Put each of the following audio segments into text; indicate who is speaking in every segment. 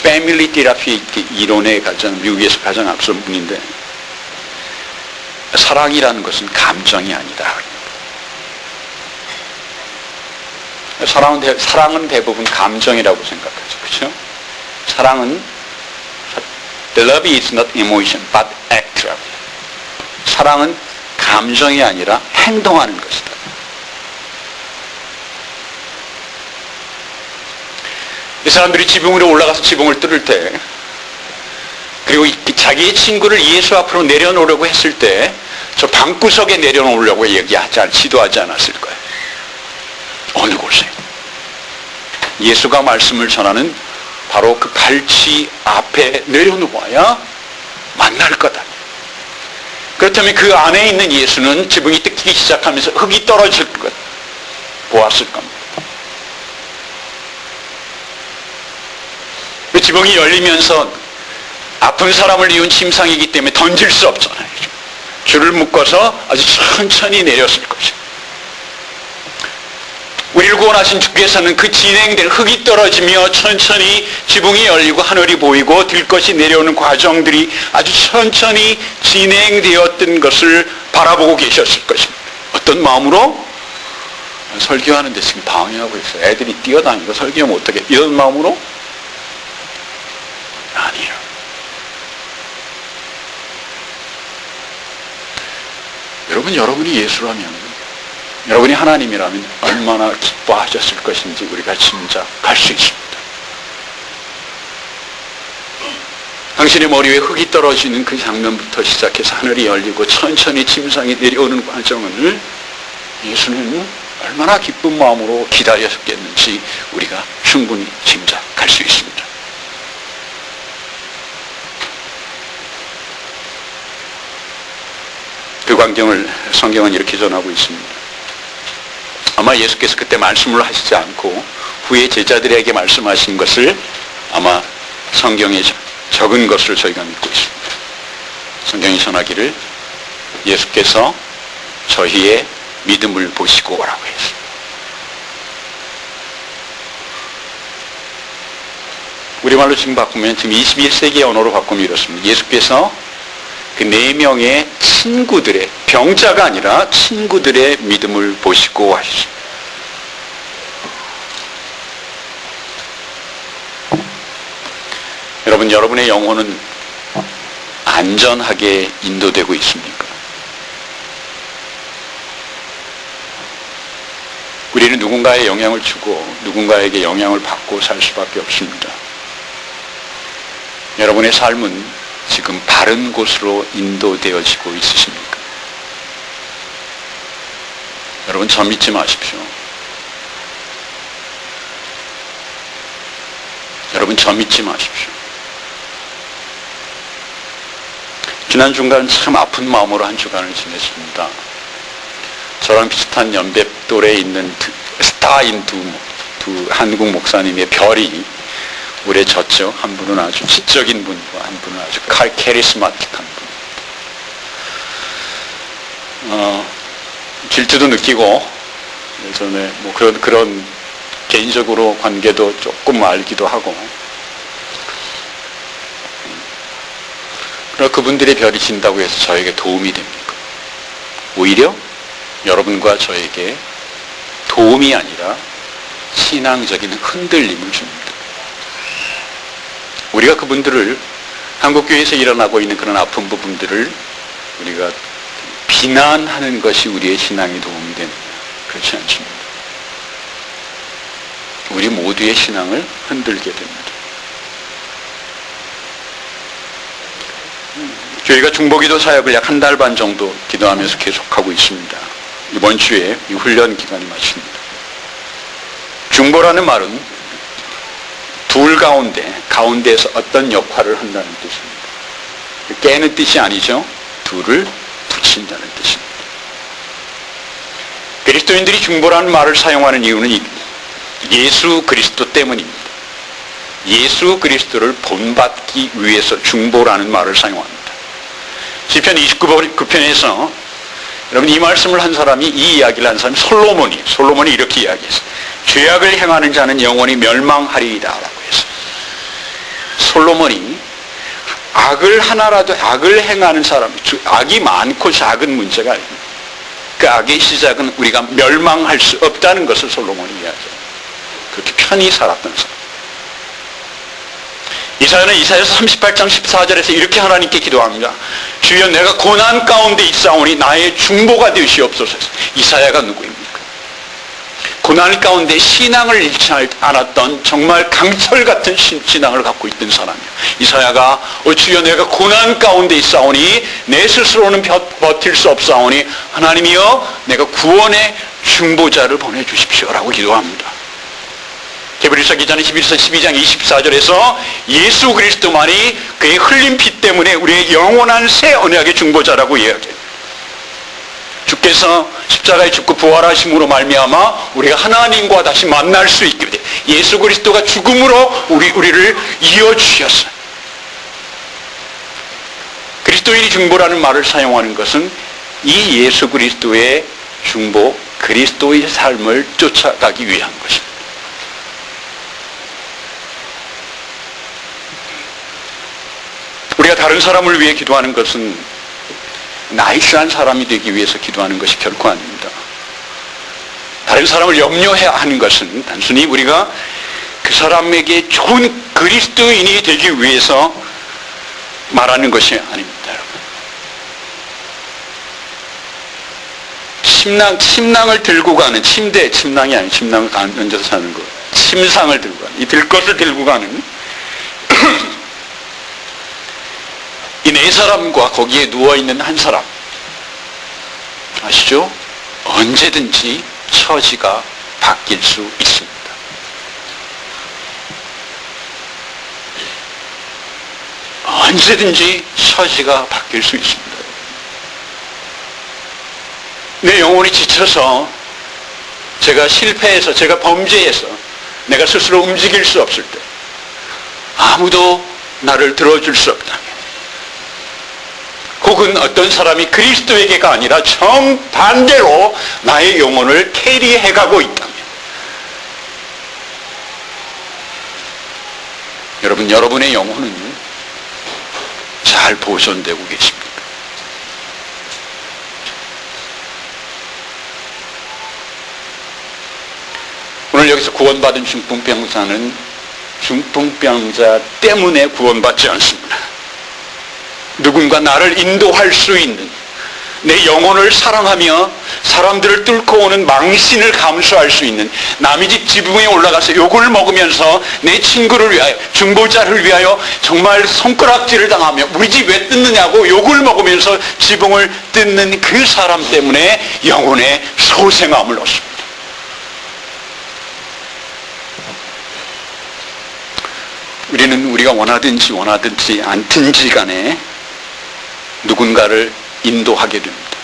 Speaker 1: 패밀리 테라피 이론의 가장 미국에서 가장 앞선 분인데 사랑이라는 것은 감정이 아니다. 사랑은 대부분 감정이라고 생각하죠. 그렇죠? 사랑은 Love is not emotion, but act. 사랑은 감정이 아니라 행동하는 것이다. 이 사람들이 지붕으로 올라가서 지붕을 뚫을 때, 그리고 자기의 친구를 예수 앞으로 내려놓으려고 했을 때, 저 방구석에 내려놓으려고 시도하지 않았을 거예요. 어느 곳에? 예수가 말씀을 전하는 바로 그 발치 앞에 내려놓아야 만날 거다. 그렇다면 그 안에 있는 예수는 지붕이 뜯기기 시작하면서 흙이 떨어질 것 보았을 겁니다. 그 지붕이 열리면서 아픈 사람을 이은 침상이기 때문에 던질 수 없잖아요. 줄을 묶어서 아주 천천히 내렸을 것이죠. 우리를 구원하신 주께서는 그 진행된 흙이 떨어지며 천천히 지붕이 열리고 하늘이 보이고 들것이 내려오는 과정들이 아주 천천히 진행되었던 것을 바라보고 계셨을 것입니다. 어떤 마음으로? 설교하는데 지금 방해하고 있어요. 애들이 뛰어다니고 설교하면 어떻게? 이런 마음으로? 아니에요. 여러분이 예수라면, 여러분이 하나님이라면 얼마나 기뻐하셨을 것인지 우리가 짐작할 수 있습니다. 당신의 머리 위에 흙이 떨어지는 그 장면부터 시작해서 하늘이 열리고 천천히 침상이 내려오는 과정을 예수는 얼마나 기쁜 마음으로 기다렸겠는지 우리가 충분히 짐작할 수 있습니다. 그 광경을 성경은 이렇게 전하고 있습니다. 아마 예수께서 그때 말씀을 하시지 않고 후에 제자들에게 말씀하신 것을 아마 성경에 적은 것을 저희가 믿고 있습니다. 성경이 전하기를 예수께서 저희의 믿음을 보시고 오라고 했습니다. 우리말로 지금 바꾸면 지금 21세기의 언어로 바꾸면 이렇습니다. 예수께서 그 4명의 친구들의, 병자가 아니라 친구들의 믿음을 보시고 하셨습니다. 여러분, 여러분의 영혼은 안전하게 인도되고 있습니까? 우리는 누군가의 영향을 주고 누군가에게 영향을 받고 살 수밖에 없습니다. 여러분의 삶은 지금 바른 곳으로 인도되어지고 있으십니까? 여러분, 저 믿지 마십시오. 여러분, 저 믿지 마십시오. 지난 주간 참 아픈 마음으로 한 주간을 지냈습니다. 저랑 비슷한 연배 또래에 있는 스타인 두 한국 목사님의 별이 물에 젖죠. 한 분은 아주 지적인 분이고 한 분은 아주 카리스마틱한 분. 질투도 느끼고 예전에 뭐 그런 개인적으로 관계도 조금 알기도 하고. 그러나 그분들의 별이 진다고 해서 저에게 도움이 됩니까? 오히려 여러분과 저에게 도움이 아니라 신앙적인 흔들림을 줍니다. 우리가 그분들을, 한국교회에서 일어나고 있는 그런 아픈 부분들을 우리가 비난하는 것이 우리의 신앙에 도움이 되느냐? 그렇지 않습니다. 우리 모두의 신앙을 흔들게 됩니다. 저희가 중보기도 사역을 약 한 달 반 정도 기도하면서 계속하고 있습니다. 이번 주에 이 훈련 기간이 마칩니다. 중보라는 말은 둘 가운데에서 어떤 역할을 한다는 뜻입니다. 깨는 뜻이 아니죠. 둘을 붙인다는 뜻입니다. 그리스도인들이 중보라는 말을 사용하는 이유는 예수 그리스도 때문입니다. 예수 그리스도를 본받기 위해서 중보라는 말을 사용합니다. 시편 29편에서 여러분, 이 말씀을 한 사람이, 이 이야기를 한 사람이 솔로몬이 이렇게 이야기했어요. 죄악을 행하는 자는 영원히 멸망하리이다 라고 했어요. 솔로몬이 악을 하나라도 악을 행하는 사람, 악이 많고 작은 문제가 아닙니다. 그 악의 시작은 우리가 멸망할 수 없다는 것을 솔로몬이 이야기해요. 그렇게 편히 살았던 사람. 이사야는 이사야서 38장 14절에서 이렇게 하나님께 기도합니다. 주여 내가 고난 가운데 있사오니 나의 중보가 되시옵소서. 이사야가 누구입니까? 고난 가운데 신앙을 잃지 않았던 정말 강철 같은 신앙을 갖고 있던 사람이에요. 이사야가 주여 내가 고난 가운데 있사오니 내 스스로는 버틸 수 없사오니 하나님이여 내가 구원의 중보자를 보내주십시오라고 기도합니다. 히브리서 기자는 히브리서 12장 24절에서 예수 그리스도만이 그의 흘린 피 때문에 우리의 영원한 새 언약의 중보자라고 이야기해요. 주께서 십자가에 죽고 부활하심으로 말미암아 우리가 하나님과 다시 만날 수 있게 돼. 예수 그리스도가 죽음으로 우리를 이어주셨어요. 그리스도인이 중보라는 말을 사용하는 것은 이 예수 그리스도의 중보, 그리스도의 삶을 쫓아가기 위한 것입니다. 우리가 다른 사람을 위해 기도하는 것은 나이스한 사람이 되기 위해서 기도하는 것이 결코 아닙니다. 다른 사람을 염려해야 하는 것은 단순히 우리가 그 사람에게 좋은 그리스도인이 되기 위해서 말하는 것이 아닙니다. 침낭을 들고 가는, 침낭이 아니고 침낭을 얹어서 사는 거. 침상을 들고 가는, 이 들것을 들고 가는 이 네 사람과 거기에 누워있는 한 사람 아시죠? 언제든지 처지가 바뀔 수 있습니다. 언제든지 처지가 바뀔 수 있습니다. 내 영혼이 지쳐서 제가 실패해서 제가 범죄해서 내가 스스로 움직일 수 없을 때 아무도 나를 들어줄 수 없다면 혹은 어떤 사람이 그리스도에게가 아니라 정반대로 나의 영혼을 캐리해가고 있다면 여러분의 영혼은 잘 보존되고 계십니까? 오늘 여기서 구원받은 중풍병자는 중풍병자 때문에 구원받지 않습니다. 누군가 나를 인도할 수 있는, 내 영혼을 사랑하며 사람들을 뚫고 오는 망신을 감수할 수 있는, 남의 집 지붕에 올라가서 욕을 먹으면서 내 친구를 위하여, 중보자를 위하여 정말 손가락질을 당하며 우리 집 왜 뜯느냐고 욕을 먹으면서 지붕을 뜯는 그 사람 때문에 영혼의 소생함을 얻습니다. 우리는 우리가 원하든지 않든지 간에 누군가를 인도하게 됩니다.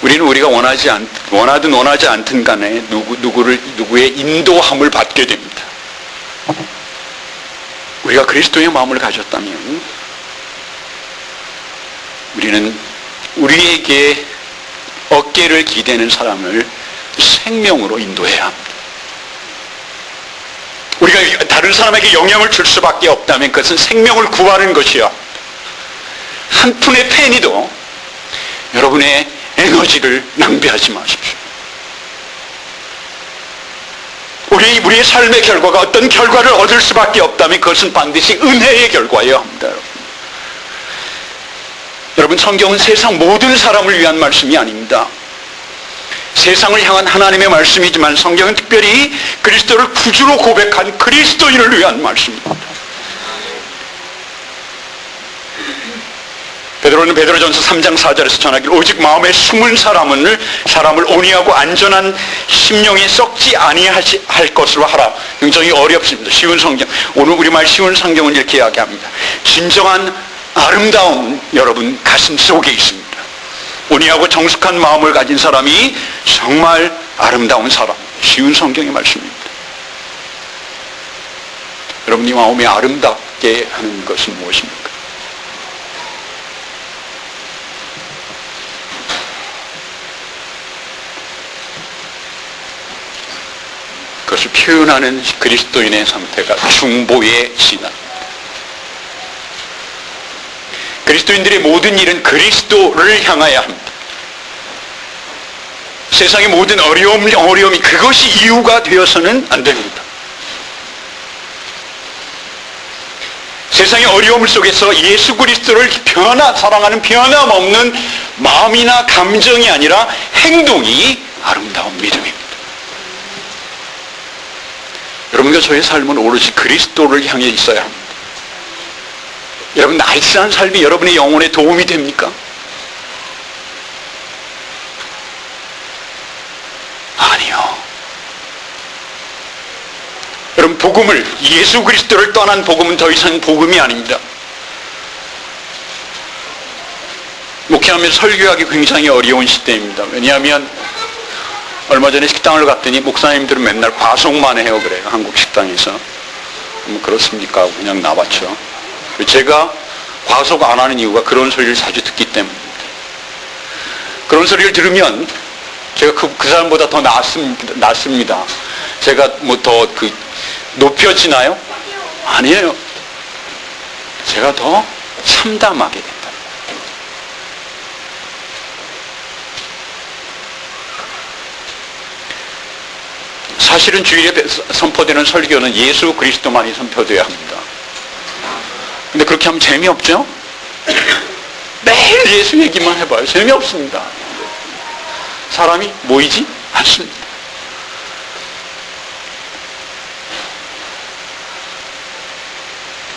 Speaker 1: 우리는 우리가 원하든 원하지 않든 간에 누구의 인도함을 받게 됩니다. 우리가 그리스도의 마음을 가졌다면 우리는 우리에게 어깨를 기대는 사람을 생명으로 인도해야 합니다. 우리가 다른 사람에게 영향을 줄 수밖에 없다면 그것은 생명을 구하는 것이요. 한 푼의 페니도 여러분의 에너지를 낭비하지 마십시오. 우리의 삶의 결과가 어떤 결과를 얻을 수밖에 없다면 그것은 반드시 은혜의 결과여야 합니다. 여러분, 성경은 세상 모든 사람을 위한 말씀이 아닙니다. 세상을 향한 하나님의 말씀이지만 성경은 특별히 그리스도를 구주로 고백한 그리스도인을 위한 말씀입니다. 베드로는 베드로전서 3장 4절에서 전하기를 오직 마음에 숨은 사람을 온유하고 안전한 심령에 썩지 아니할 것으로 하라. 굉장히 어렵습니다. 쉬운 성경. 오늘 우리말 쉬운 성경은 이렇게 이야기합니다. 진정한 아름다움 여러분 가슴 속에 있습니다. 온유하고 정숙한 마음을 가진 사람이 정말 아름다운 사람. 쉬운 성경의 말씀입니다. 여러분이 마음이 아름답게 하는 것은 무엇입니까? 그것을 표현하는 그리스도인의 상태가 중보의 신앙. 그리스도인들의 모든 일은 그리스도를 향하여야 합니다. 세상의 모든 어려움이 그것이 이유가 되어서는 안 됩니다. 세상의 어려움 속에서 예수 그리스도를 사랑하는 변함없는 마음이나 감정이 아니라 행동이 아름다운 믿음입니다. 여러분과 저의 삶은 오로지 그리스도를 향해 있어야 합니다. 여러분, 나이스한 삶이 여러분의 영혼에 도움이 됩니까? 아니요. 여러분, 복음을, 예수 그리스도를 떠난 복음은 더 이상 복음이 아닙니다. 목회하면서 설교하기 굉장히 어려운 시대입니다. 왜냐하면 얼마 전에 식당을 갔더니 목사님들은 맨날 과속만 해요 그래요. 한국 식당에서. 뭐 그렇습니까? 하고 그냥 나왔죠. 제가 과속 안 하는 이유가 그런 소리를 자주 듣기 때문입니다. 그런 소리를 들으면 제가 그 사람보다 더 낫습니다. 제가 뭐 더 높여지나요? 아니에요. 제가 더 참담하게 된다. 사실은 주일에 선포되는 설교는 예수 그리스도만이 선포되어야 합니다. 근데 그렇게 하면 재미없죠? 매일 예수 얘기만 해봐요. 재미없습니다. 사람이 모이지 않습니다.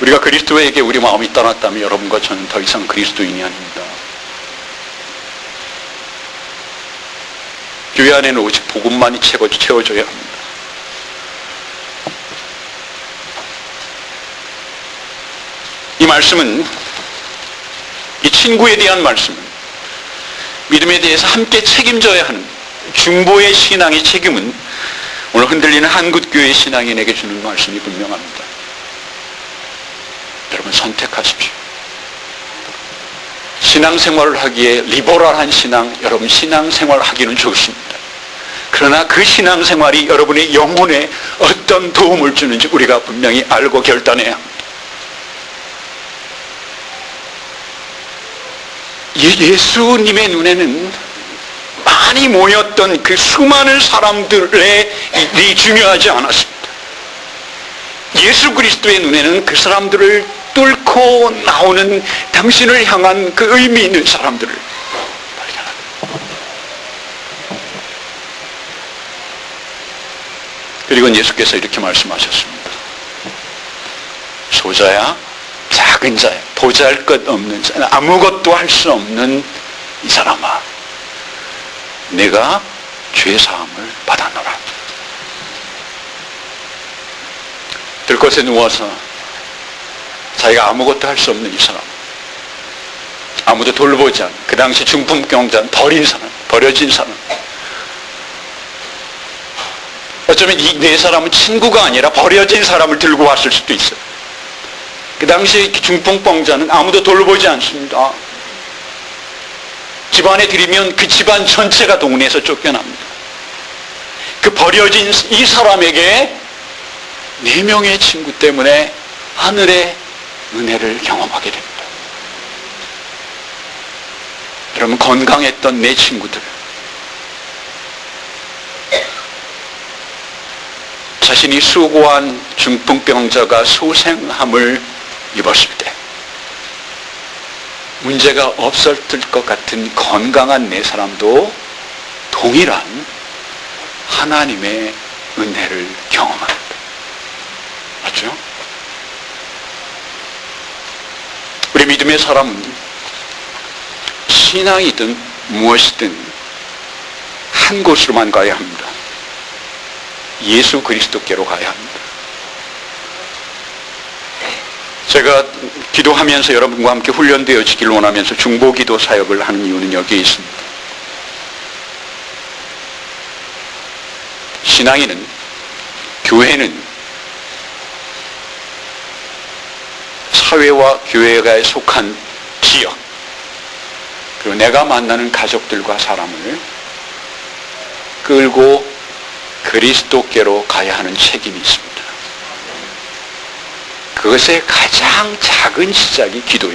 Speaker 1: 우리가 그리스도에게 우리 마음이 떠났다면 여러분과 저는 더 이상 그리스도인이 아닙니다. 교회 안에는 오직 복음만이 채워져야 합니다. 이 말씀은, 이 친구에 대한 말씀은 믿음에 대해서 함께 책임져야 하는 중보의 신앙의 책임은 오늘 흔들리는 한국교회 신앙인에게 주는 말씀이 분명합니다. 여러분, 선택하십시오. 신앙생활을 하기에 리버럴한 신앙, 여러분 신앙생활을 하기는 좋습니다. 그러나 그 신앙생활이 여러분의 영혼에 어떤 도움을 주는지 우리가 분명히 알고 결단해야 합니다. 예수님의 눈에는 많이 모였던 그 수많은 사람들의 일이 중요하지 않았습니다. 예수 그리스도의 눈에는 그 사람들을 뚫고 나오는 당신을 향한 그 의미 있는 사람들을 발견합니다. 그리고 예수께서 이렇게 말씀하셨습니다. 소자야, 작은 자야, 보잘것없는 자, 아무것도 할 수 없는 이 사람아, 내가 죄사함을 받았노라. 들것에 누워서 자기가 아무것도 할 수 없는 이 사람, 아무도 돌보지 않은, 그 당시 중풍병자, 버린 사람, 버려진 사람. 어쩌면 이 네 사람은 친구가 아니라 버려진 사람을 들고 왔을 수도 있어요. 그 당시 중풍병자는 아무도 돌보지 않습니다. 집안에 들이면 그 집안 전체가 동네에서 쫓겨납니다. 그 버려진 이 사람에게 4명의 친구 때문에 하늘의 은혜를 경험하게 됩니다. 여러분, 건강했던 내 친구들, 자신이 수고한 중풍병자가 소생함을 입었을 때 문제가 없었을 것 같은 건강한 내 사람도 동일한 하나님의 은혜를 경험합니다. 맞죠? 우리 믿음의 사람은 신앙이든 무엇이든 한 곳으로만 가야 합니다. 예수 그리스도께로 가야 합니다. 제가 기도하면서 여러분과 함께 훈련되어지길 원하면서 중보기도 사역을 하는 이유는 여기에 있습니다. 신앙인은, 교회는 사회와 교회가 속한 지역, 그리고 내가 만나는 가족들과 사람을 끌고 그리스도께로 가야 하는 책임이 있습니다. 그것의 가장 작은 시작이 기도입니다.